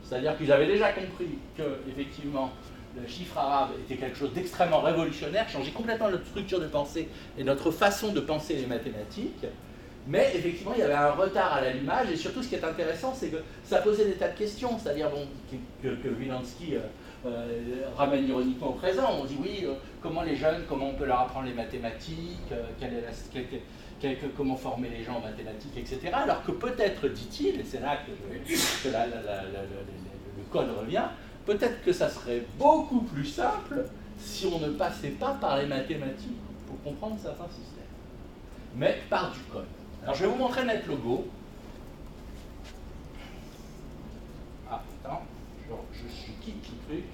C'est-à-dire qu'ils avaient déjà compris que, effectivement, le chiffre arabe était quelque chose d'extrêmement révolutionnaire, changeait complètement notre structure de pensée et notre façon de penser les mathématiques. Mais effectivement, il y avait un retard à l'allumage, et surtout ce qui est intéressant, c'est que ça posait des tas de questions, c'est-à-dire bon, que Wilansky ramène ironiquement au présent. On dit oui, comment les jeunes, comment on peut leur apprendre les mathématiques, comment former les gens en mathématiques, etc. Alors que peut-être, dit-il, et c'est là que le code revient, peut-être que ça serait beaucoup plus simple si on ne passait pas par les mathématiques pour comprendre certains systèmes, mais par du code. Alors je vais vous montrer NetLogo. Ah, attends, je quitte le truc.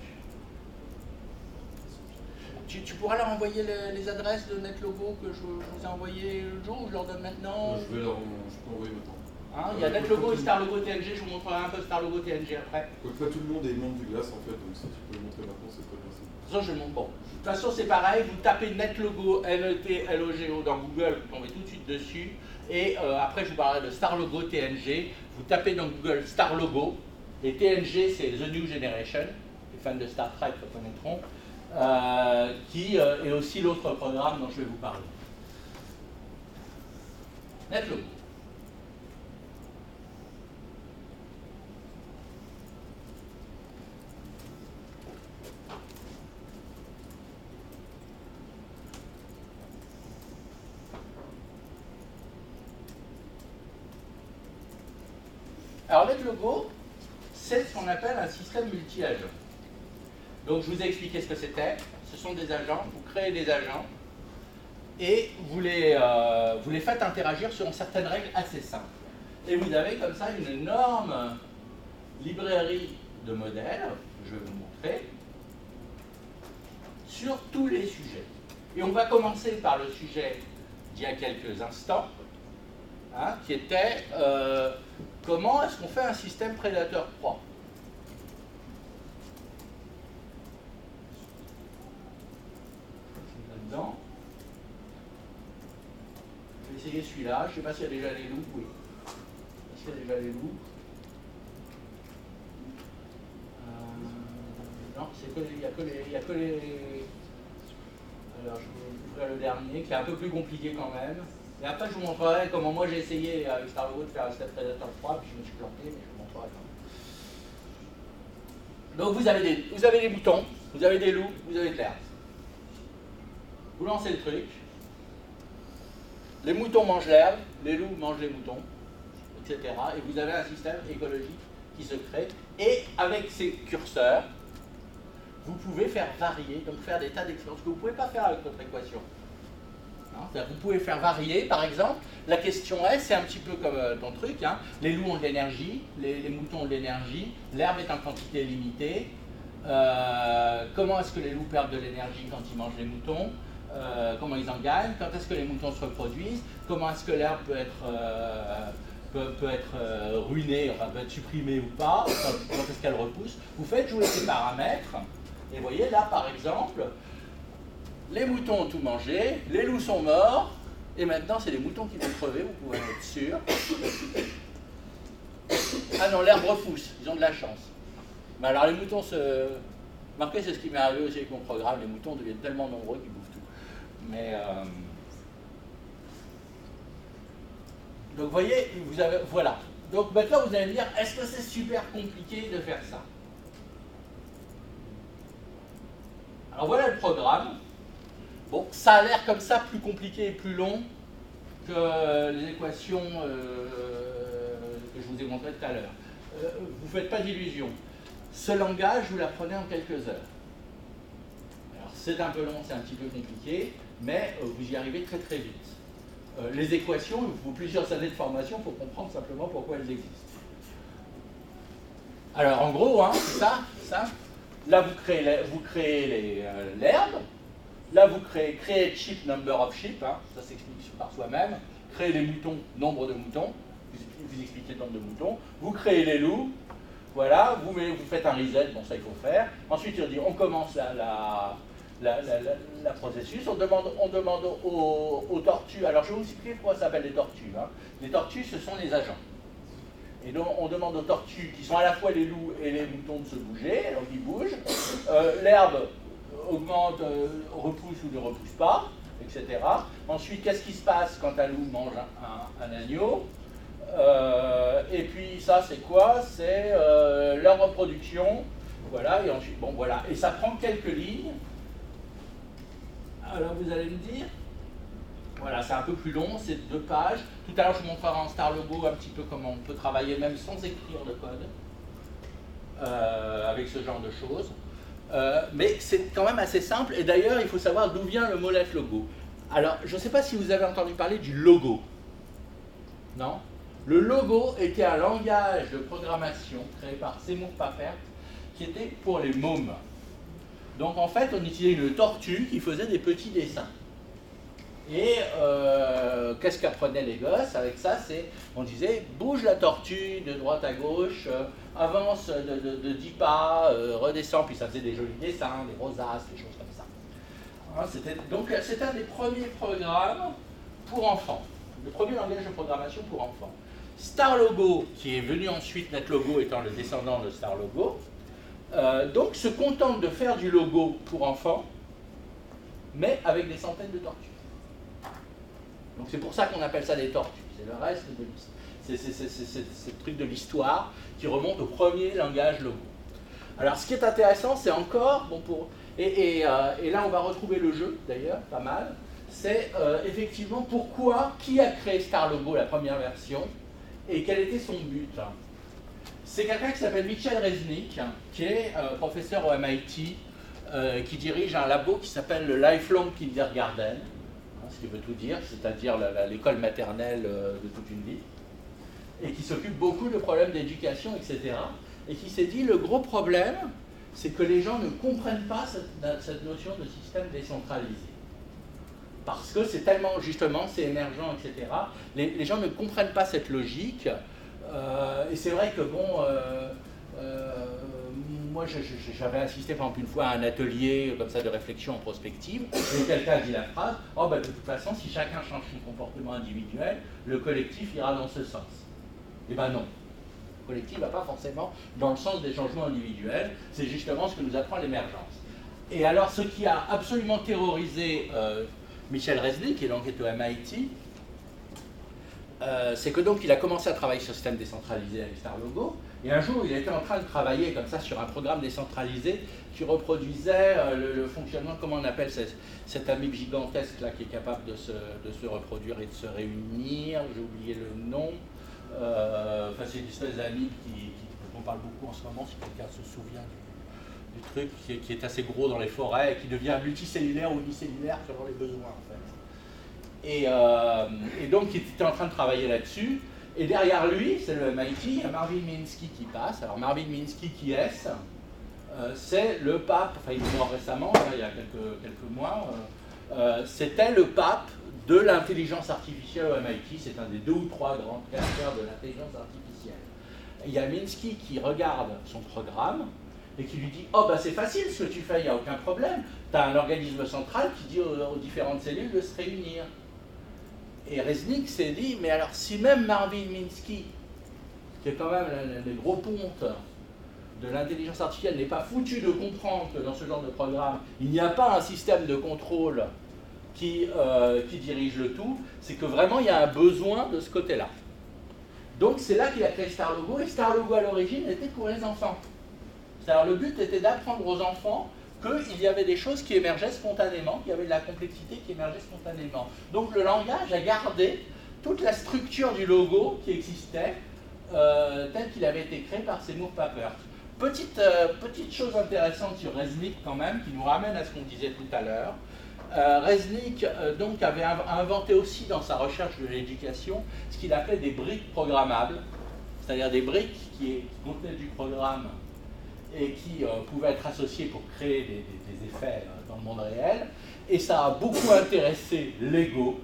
Tu pourras leur envoyer les adresses de NetLogo que je vous ai envoyées le jour, ou je leur donne maintenant? Je peux envoyer maintenant. Hein, il y a NetLogo et StarLogo TNG, je vous montrerai un peu StarLogo TNG après. Comme ça, tout le monde est membre du glace en fait, donc si tu peux le montrer maintenant, c'est très bien. De toute façon, je le montre. Bon. De toute façon, c'est pareil, vous tapez NetLogo, N-E-T-L-O-G-O dans Google, vous tombez tout de suite dessus. Et après, je vous parlerai de StarLogo TNG. Vous tapez dans Google StarLogo, et TNG, c'est The New Generation, les fans de Star Trek reconnaîtront, qui est aussi l'autre programme dont je vais vous parler. NetLogo. Alors NetLogo, c'est ce qu'on appelle un système multi-agent. Donc je vous ai expliqué ce que c'était. Ce sont des agents, vous créez des agents et vous les faites interagir selon certaines règles assez simples. Et vous avez comme ça une énorme librairie de modèles, je vais vous montrer, sur tous les sujets. Et on va commencer par le sujet d'il y a quelques instants, hein, qui était comment est-ce qu'on fait un système prédateur-proie. Là-dedans. Je vais essayer celui-là. Je ne sais pas s'il y a déjà les loups. Oui. Est-ce qu'il y a déjà les loups? Non, il n'y a que les... Alors, je vais vous ouvrir le dernier, qui est un peu plus compliqué quand même. Et après, je vous montrerai comment moi j'ai essayé avec StarLogo de faire un système prédateur 3, puis je me suis planté, mais je vous montrerai quand même. Donc, vous avez des moutons, vous avez des loups, vous avez de l'herbe. Vous lancez le truc. Les moutons mangent l'herbe, les loups mangent les moutons, etc. Et vous avez un système écologique qui se crée. Et avec ces curseurs, vous pouvez faire varier, donc faire des tas d'expériences que vous ne pouvez pas faire avec votre équation. Vous pouvez faire varier, par exemple, la question est, c'est un petit peu comme ton truc, hein, les loups ont de l'énergie, les moutons ont de l'énergie, l'herbe est en quantité limitée, comment est-ce que les loups perdent de l'énergie quand ils mangent les moutons, comment ils en gagnent, quand est-ce que les moutons se reproduisent, comment est-ce que l'herbe peut être ruinée, enfin peut être supprimée ou pas, quand est-ce qu'elle repousse. Vous faites jouer ces paramètres, et vous voyez là par exemple, les moutons ont tout mangé, les loups sont morts, et maintenant c'est les moutons qui vont crever, vous pouvez en être sûr. Ah non, l'herbe repousse, ils ont de la chance. Mais alors les moutons se... Marquez, c'est ce qui m'est arrivé aussi avec mon programme, les moutons deviennent tellement nombreux qu'ils bouffent tout. Mais... Donc vous voyez, voilà. Donc maintenant vous allez me dire, est-ce que c'est super compliqué de faire ça? Alors voilà le programme. Bon, ça a l'air comme ça plus compliqué et plus long que les équations que je vous ai montrées tout à l'heure. Vous ne faites pas d'illusions. Ce langage, vous l'apprenez en quelques heures. Alors c'est un peu long, c'est un petit peu compliqué, mais vous y arrivez très très vite. Les équations, il vous faut plusieurs années de formation pour comprendre simplement pourquoi elles existent. Alors en gros, hein, c'est ça. Là vous créez l'herbe. Là, vous créez create sheep, number of sheep, hein, ça s'explique par soi-même. Créez les moutons, nombre de moutons, vous expliquez le nombre de moutons. Vous créez les loups, voilà, vous faites un reset, bon ça il faut faire. Ensuite, on commence la processus, on demande aux tortues. Alors je vais vous expliquer pourquoi ça s'appelle des tortues. Hein. Les tortues, ce sont les agents. Et donc on demande aux tortues, qui sont à la fois les loups et les moutons, de se bouger, donc ils bougent. L'herbe augmente, repousse ou ne repousse pas, etc. Ensuite, qu'est-ce qui se passe quand un loup mange un agneau? Et puis ça, c'est quoi? C'est leur reproduction. Voilà, et ensuite, bon voilà. Et ça prend quelques lignes. Alors vous allez me dire, voilà, c'est un peu plus long, c'est 2 pages. Tout à l'heure, je vous montrerai en StarLogo un petit peu comment on peut travailler même sans écrire de code avec ce genre de choses. Mais c'est quand même assez simple. Et d'ailleurs, il faut savoir d'où vient le mot logo. Alors, je ne sais pas si vous avez entendu parler du logo. Non? Le logo était un langage de programmation créé par Seymour Papert qui était pour les mômes. Donc en fait, on utilisait une tortue qui faisait des petits dessins. Et qu'est-ce qu'apprenaient les gosses avec ça? On disait, bouge la tortue de droite à gauche, avance de 10 pas, redescend, puis ça faisait des jolis dessins, des rosaces, des choses comme ça. Hein, donc c'était un des premiers programmes pour enfants, le premier langage de programmation pour enfants. StarLogo, qui est venu ensuite, NetLogo étant le descendant de StarLogo, donc se contente de faire du logo pour enfants, mais avec des centaines de tortues. Donc c'est pour ça qu'on appelle ça des tortues, c'est le reste de l'histoire. C'est le truc de l'histoire qui remonte au premier langage logo. Alors ce qui est intéressant, c'est encore, et là on va retrouver le jeu d'ailleurs, pas mal, c'est effectivement qui a créé StarLogo, la première version, et quel était son but. C'est quelqu'un qui s'appelle Michel Reznick, qui est professeur au MIT, qui dirige un labo qui s'appelle le Lifelong Kindergarten, ce qui veut tout dire, c'est-à-dire l'école maternelle de toute une vie, et qui s'occupe beaucoup de problèmes d'éducation, etc. Et qui s'est dit, le gros problème, c'est que les gens ne comprennent pas cette notion de système décentralisé. Parce que c'est tellement, justement, c'est émergent, etc. Les gens ne comprennent pas cette logique. Et c'est vrai que, moi j'avais assisté par exemple une fois à un atelier comme ça de réflexion en prospective, et quelqu'un a dit la phrase, oh de toute façon, si chacun change son comportement individuel, le collectif ira dans ce sens. Eh ben non. Le collectif ne va pas forcément dans le sens des changements individuels, c'est justement ce que nous apprend l'émergence. Et alors, ce qui a absolument terrorisé Michel Reznick, qui donc est au MIT, c'est que donc il a commencé à travailler sur le système décentralisé avec StarLogo, et un jour il était en train de travailler comme ça sur un programme décentralisé qui reproduisait le fonctionnement, comment on appelle cette amibe gigantesque là qui est capable de se reproduire et de se réunir, j'ai oublié le nom, enfin c'est une espèce d'amibe dont on parle beaucoup en ce moment, si quelqu'un se souvient du truc, qui est assez gros dans les forêts et qui devient multicellulaire ou unicellulaire selon les besoins en fait. Et donc il était en train de travailler là-dessus, et derrière lui, c'est le MIT, il y a Marvin Minsky qui passe. Alors Marvin Minsky, qui est-ce? C'est le pape, enfin il est mort récemment, là, il y a quelques mois, c'était le pape de l'intelligence artificielle au MIT, c'est un des 2 ou 3 grands créateurs de l'intelligence artificielle. Et il y a Minsky qui regarde son programme et qui lui dit « Oh, c'est facile ce que tu fais, il n'y a aucun problème. Tu as un organisme central qui dit aux différentes cellules de se réunir. » Et Reznick s'est dit « Mais alors, si même Marvin Minsky, qui est quand même les gros pontes de l'intelligence artificielle, n'est pas foutu de comprendre que dans ce genre de programme, il n'y a pas un système de contrôle qui dirige le tout, c'est que vraiment il y a un besoin de ce côté-là. » Donc c'est là qu'il a créé StarLogo, et StarLogo à l'origine était pour les enfants. C'est-à-dire le but était d'apprendre aux enfants qu'il y avait des choses qui émergeaient spontanément, qu'il y avait de la complexité qui émergeait spontanément. Donc le langage a gardé toute la structure du logo qui existait, tel qu'il avait été créé par Seymour Papert. Petite chose intéressante sur Reznick quand même, qui nous ramène à ce qu'on disait tout à l'heure. Reznick donc avait inventé aussi dans sa recherche de l'éducation ce qu'il appelait des briques programmables, c'est-à-dire des briques qui contenaient du programme et qui pouvaient être associées pour créer des effets dans le monde réel. Et ça a beaucoup intéressé Lego,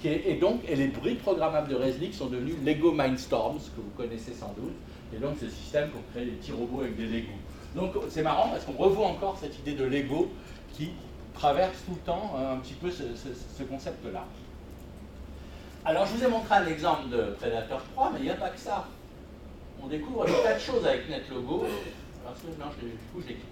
et les briques programmables de Reznick sont devenues Lego Mindstorms, que vous connaissez sans doute, et donc c'est le système pour créer des petits robots avec des Lego. Donc c'est marrant parce qu'on revoit encore cette idée de Lego qui traverse tout le temps un petit peu ce concept-là. Alors je vous ai montré un exemple de Predator 3, mais il n'y a pas que ça. on découvre des tas de choses avec NetLogo. Alors, non, du coup, je l'ai quitté.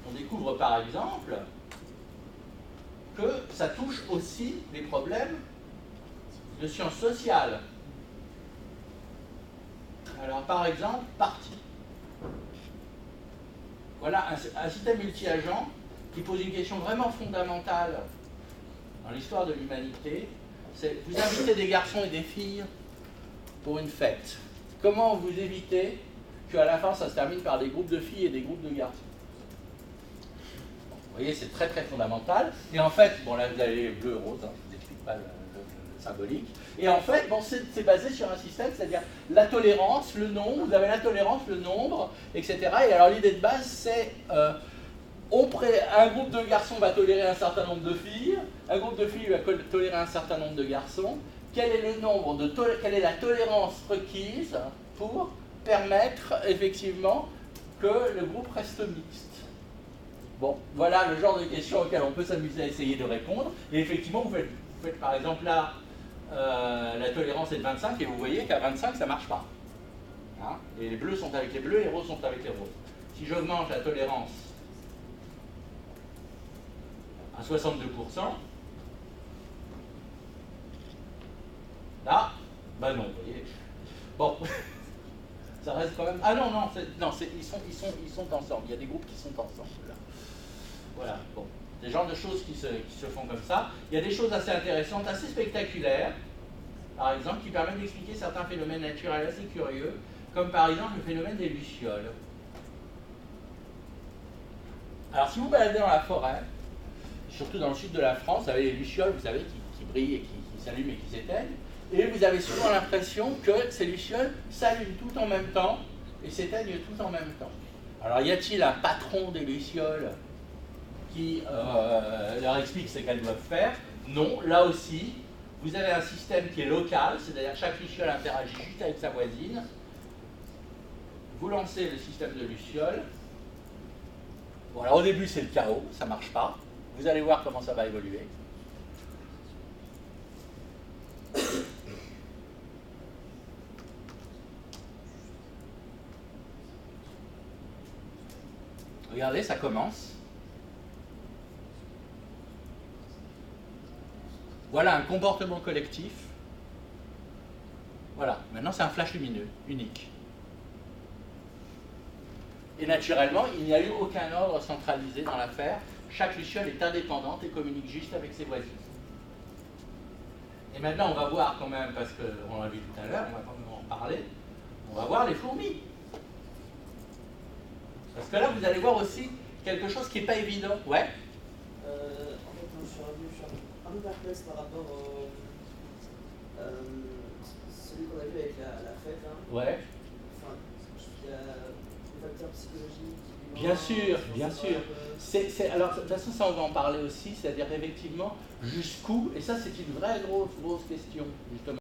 On découvre par exemple que ça touche aussi les problèmes de sciences sociales. Alors, par exemple, parti. Voilà un système multi-agent qui pose une question vraiment fondamentale dans l'histoire de l'humanité. C'est, vous invitez des garçons et des filles pour une fête. Comment vous évitez qu'à la fin, ça se termine par des groupes de filles et des groupes de garçons? Vous voyez, c'est très très fondamental. Et en fait, bon là vous avez les bleus et roses, hein, je ne vous explique pas le symbolique. Et en fait, bon, c'est basé sur un système, c'est-à-dire la tolérance, le nombre, vous avez la tolérance, le nombre, etc. Et alors l'idée de base, c'est un groupe de garçons va tolérer un certain nombre de filles, un groupe de filles va tolérer un certain nombre de garçons. Quel est le nombre de quelle est la tolérance requise pour permettre effectivement que le groupe reste mixte? Bon, voilà le genre de questions auxquelles on peut s'amuser à essayer de répondre. Et effectivement, vous faites par exemple là, la tolérance est de 25 et vous voyez qu'à 25, ça ne marche pas. Hein, et les bleus sont avec les bleus et les roses sont avec les roses. Si j'augmente la tolérance à 62%, là, bah non, vous voyez. Bon, ça reste quand même... Ah non, non, ils sont ensemble. Il y a des groupes qui sont ensemble, là. Voilà, bon. Des genres de choses qui se font comme ça. Il y a des choses assez intéressantes, assez spectaculaires, par exemple, qui permettent d'expliquer certains phénomènes naturels assez curieux, comme par exemple le phénomène des lucioles. Alors, si vous baladez dans la forêt, surtout dans le sud de la France, vous avez les lucioles, vous savez, qui brillent et qui s'allument et qui s'éteignent, et vous avez souvent l'impression que ces lucioles s'allument tout en même temps et s'éteignent tout en même temps. Alors, y a-t-il un patron des lucioles qui leur explique ce qu'elles doivent faire? Non, là aussi, vous avez un système qui est local, c'est-à-dire chaque luciole interagit juste avec sa voisine. Vous lancez le système de lucioles. Bon, alors au début c'est le chaos, ça ne marche pas. Vous allez voir comment ça va évoluer. Regardez, ça commence. Voilà un comportement collectif. Voilà, maintenant c'est un flash lumineux, unique. Et naturellement, il n'y a eu aucun ordre centralisé dans l'affaire. Chaque luciole est indépendante et communique juste avec ses voisines. Et maintenant, on va voir quand même, parce qu'on l'a vu tout à l'heure, on va quand même en parler, on va voir les fourmis. Parce que là, vous allez voir aussi quelque chose qui n'est pas évident. Ouais. En fait, je suis un peu perplexe par rapport au celui qu'on a vu avec la fête. Hein. Ouais. Enfin, il y a des facteurs psychologiques. Bien sûr, bien sûr. Alors, de toute façon, ça, on va en parler aussi, c'est-à-dire effectivement, jusqu'où, et ça, c'est une vraie grosse question, justement.